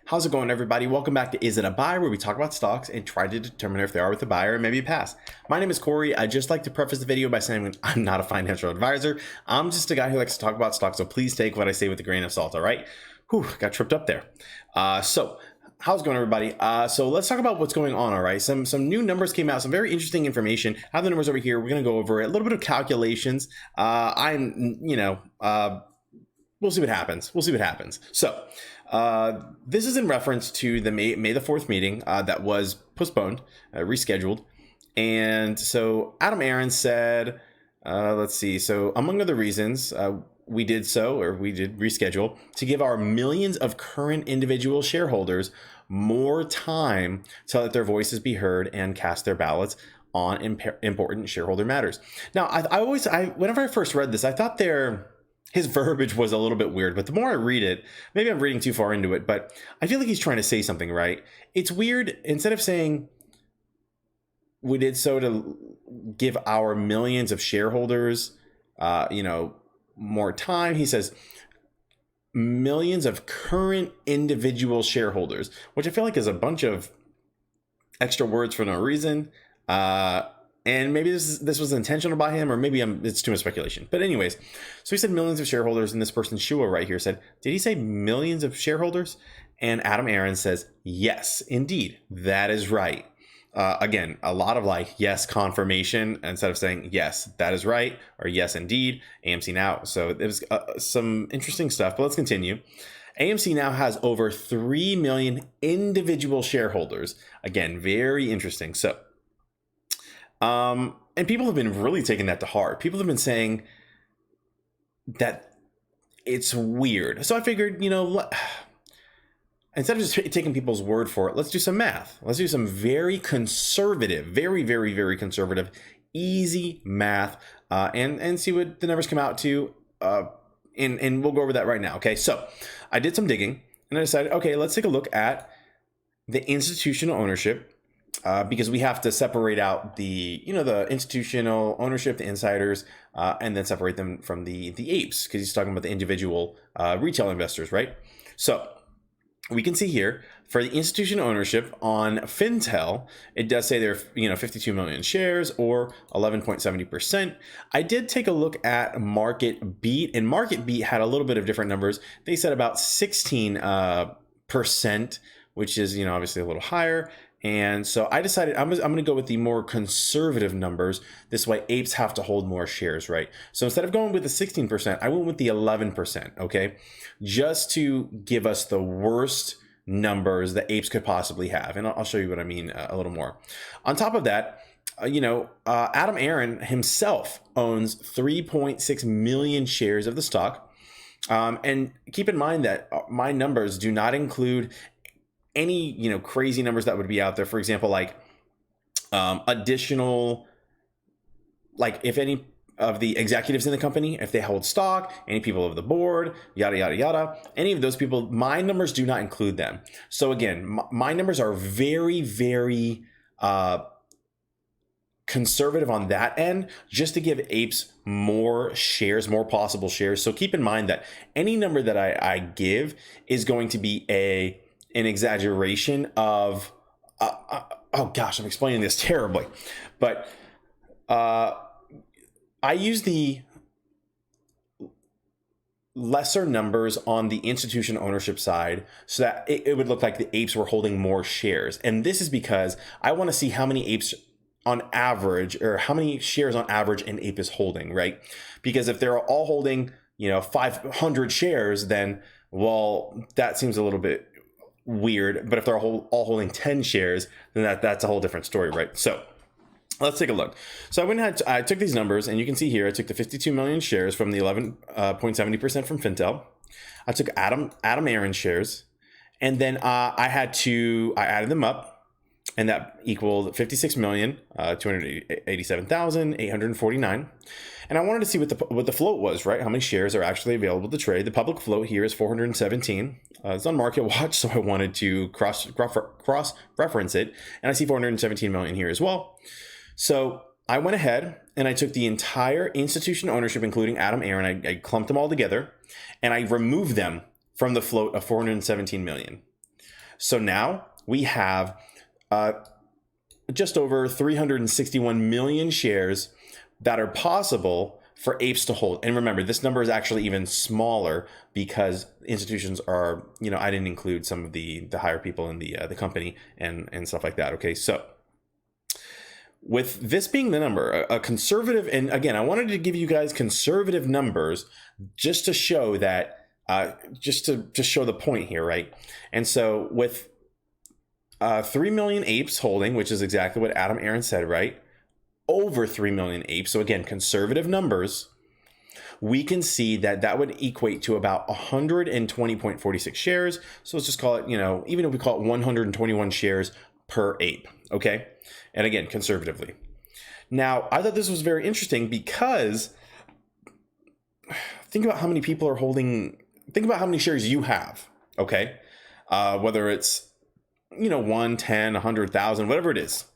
How's it going, everybody? Welcome back to Is It a Buy, where we talk about stocks and try to determine if they are with a buyer and maybe a pass. My name is Corey. I just like to preface the video by saying I'm not a financial advisor. I'm just a guy who likes to talk about stocks, so please take what I say with a grain of salt, all right? Whew, got tripped up there. How's it going, everybody? So let's talk about what's going on, all right? Some new numbers came out, some very interesting information. I have the numbers over here. We're going to go over it. A little bit of calculations. We'll see what happens. So this is in reference to the May the 4th meeting that was postponed, rescheduled. And so Adam Aron said, let's see. So among other reasons, we did reschedule to give our millions of current individual shareholders more time to let their voices be heard and cast their ballots on important shareholder matters. Now, whenever I first read this, I thought his verbiage was a little bit weird, but the more I read it, maybe I'm reading too far into it, but I feel like he's trying to say something, right? It's weird. Instead of saying we did so to give our millions of shareholders, more time, he says millions of current individual shareholders, which I feel like is a bunch of extra words for no reason. And maybe this was intentional by him, or maybe it's too much speculation. But anyways, so he said millions of shareholders, and this person, Shua, right here said, did he say millions of shareholders? And Adam Aron says, yes, indeed, that is right. Again, a lot of yes, confirmation, instead of saying, yes, that is right, or yes, indeed, AMC now. So it was some interesting stuff, but let's continue. AMC now has over 3 million individual shareholders. Again, very interesting. So, and people have been really taking that to heart. People have been saying that it's weird. So I figured, instead of just taking people's word for it, let's do some math. Let's do some very conservative, very, very, very conservative, easy math, and see what the numbers come out to. And we'll go over that right now. Okay. So I did some digging and I decided, okay, let's take a look at the institutional ownership. Because we have to separate out the institutional ownership, the insiders, and then separate them from the apes, because he's talking about the individual retail investors, right? So we can see here for the institutional ownership on Fintel, it does say there are 52 million shares or 11.70%. I did take a look at Market Beat, and Market Beat had a little bit of different numbers. They said about 16%, which is obviously a little higher. And so I decided I'm going to go with the more conservative numbers. This way, apes have to hold more shares, right? So instead of going with the 16%, I went with the 11%, okay? Just to give us the worst numbers that apes could possibly have. And I'll show you what I mean a little more. On top of that, Adam Aron himself owns 3.6 million shares of the stock. And keep in mind that my numbers do not include any crazy numbers that would be out there. For example, additional, if any of the executives in the company, if they hold stock, any people of the board, yada yada yada, any of those people, my numbers do not include them. So again, my numbers are very, very conservative on that end, just to give apes more shares, more possible shares. So keep in mind that any number that I give is going to be an exaggeration of oh gosh, I'm explaining this terribly, but I use the lesser numbers on the institution ownership side so that it would look like the apes were holding more shares. And this is because I want to see how many apes on average, or how many shares on average an ape is holding, right? Because if they're all holding 500 shares, then that seems a little bit weird. But if they're all holding 10 shares, then that's a whole different story, right? So let's take a look. So I took these numbers, and you can see here I took the 52 million shares from the 11.70% from Fintel. I took Adam Aron shares, and then I added them up, and that equaled 56,287,849. And I wanted to see what the float was, right? How many shares are actually available to trade? The public float here is 417. It's on Market Watch, so I wanted to cross reference it, and I see 417 million here as well. So I went ahead and I took the entire institution ownership, including Adam Aron. I clumped them all together, and I removed them from the float of 417 million. So now we have just over 361 million shares that are possible for Apes to hold. And remember, this number is actually even smaller because institutions are, I didn't include some of the higher people in the company and stuff like that. Okay, so with this being the number, a conservative, and again, I wanted to give you guys conservative numbers just to show that, just to show the point here, right? And so with 3 million apes holding, which is exactly what Adam Aaron said, right? Over 3 million apes. So again, conservative numbers, we can see that that would equate to about 120.46 shares. So let's just call it, even if we call it 121 shares per ape. Okay. And again, conservatively. Now, I thought this was very interesting because think about how many people are holding, think about how many shares you have. Okay. Whether it's, 1, 10, 100,000, whatever it is.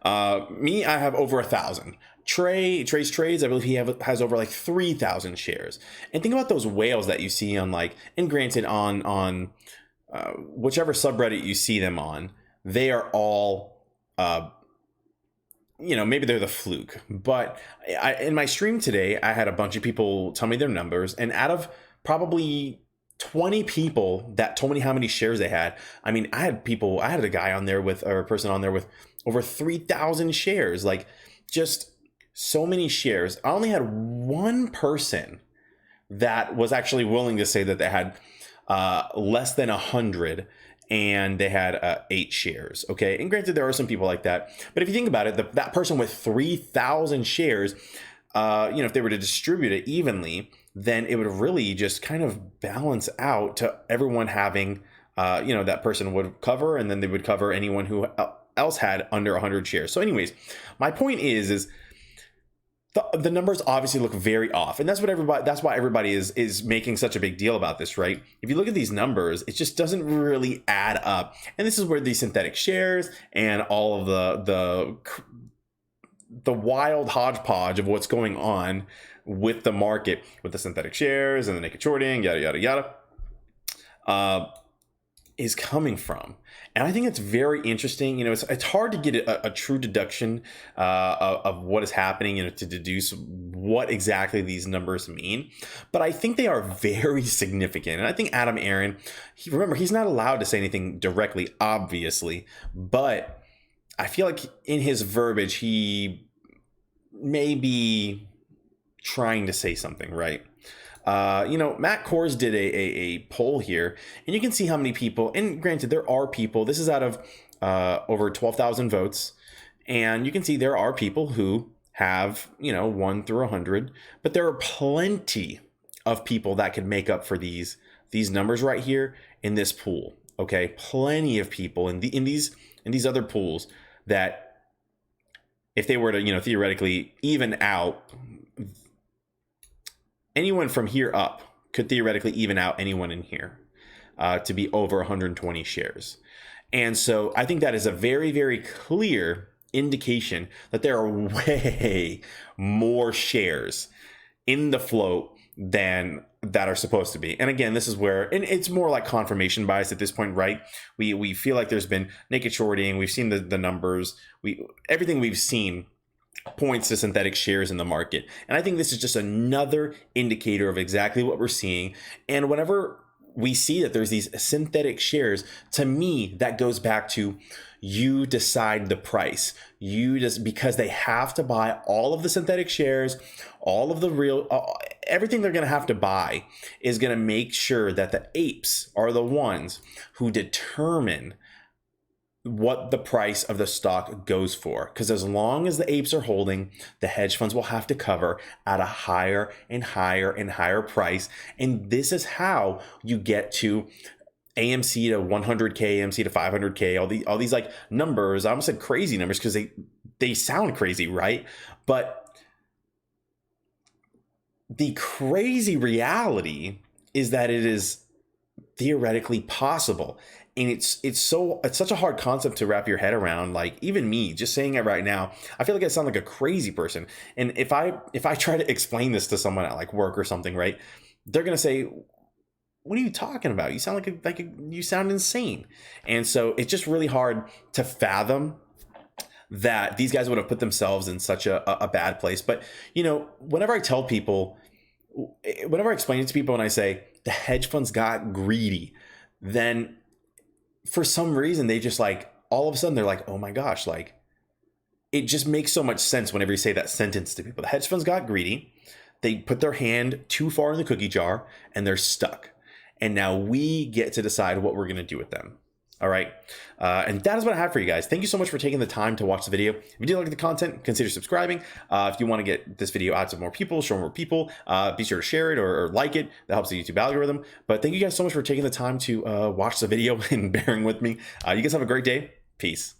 Me, I have over 1,000. Trey's Trades, I believe he has over like 3,000 shares. And think about those whales that you see on and granted on whichever subreddit you see them on, they are all, maybe they're the fluke. But in my stream today, I had a bunch of people tell me their numbers, and out of probably 20 people that told me how many shares they had. I mean, I had a guy on there or a person on there with over 3,000 shares, like just so many shares. I only had one person that was actually willing to say that they had less than 100 and they had 8 shares. Okay. And granted, there are some people like that, but if you think about it, that person with 3,000 shares, if they were to distribute it evenly, then it would really just kind of balance out to everyone having, that person would cover, and then they would cover anyone who else had under 100 shares. So anyways, my point is the numbers obviously look very off, and that's why everybody is making such a big deal about this, right? If you look at these numbers, it just doesn't really add up. And this is where these synthetic shares and all of the wild hodgepodge of what's going on with the market, with the synthetic shares and the naked shorting, yada, yada, yada, is coming from. And I think it's very interesting. It's hard to get a true deduction of what is happening, to deduce what exactly these numbers mean. But I think they are very significant. And I think Adam Aaron, remember, he's not allowed to say anything directly, obviously, but I feel like in his verbiage, he may be trying to say something, right? Matt Kors did a poll here, and you can see how many people, and granted, there are people, this is out of over 12,000 votes, and you can see there are people who have, 1 through 100, but there are plenty of people that could make up for these numbers right here in this pool. Okay, plenty of people in these other pools that, if they were to, theoretically even out, anyone from here up could theoretically even out anyone in here to be over 120 shares. And so I think that is a very, very clear indication that there are way more shares in the float than that are supposed to be. And again, this is where, and it's more like confirmation bias at this point, right? We feel like there's been naked shorting. We've seen the numbers. Everything we've seen points to synthetic shares in the market. And I think this is just another indicator of exactly what we're seeing. And whenever we see that there's these synthetic shares, to me, that goes back to you decide the price. Because they have to buy all of the synthetic shares, all of the real, everything they're going to have to buy is going to make sure that the apes are the ones who determine what the price of the stock goes for. Because as long as the apes are holding, the hedge funds will have to cover at a higher and higher and higher price. And this is how you get to AMC to 100K, AMC to 500K, all these like numbers. I almost said crazy numbers because they sound crazy, right? But the crazy reality is that it is theoretically possible. And it's such a hard concept to wrap your head around. Like, even me just saying it right now, I feel like I sound like a crazy person. And if I try to explain this to someone at like work or something, right, they're going to say, what are you talking about? You sound you sound insane. And so it's just really hard to fathom that these guys would have put themselves in such a bad place. But, you know, whenever I explain it to people and I say the hedge funds got greedy, then for some reason they just like, all of a sudden they're like, oh my gosh, like it just makes so much sense whenever you say that sentence to people. The hedge funds got greedy. They put their hand too far in the cookie jar and they're stuck. And now we get to decide what we're going to do with them. All right. And that is what I have for you guys. Thank you so much for taking the time to watch the video. If you did like the content, consider subscribing. If you want to get this video out to more people, show more people, be sure to share it or like it. That helps the YouTube algorithm. But thank you guys so much for taking the time to watch the video and bearing with me. You guys have a great day. Peace.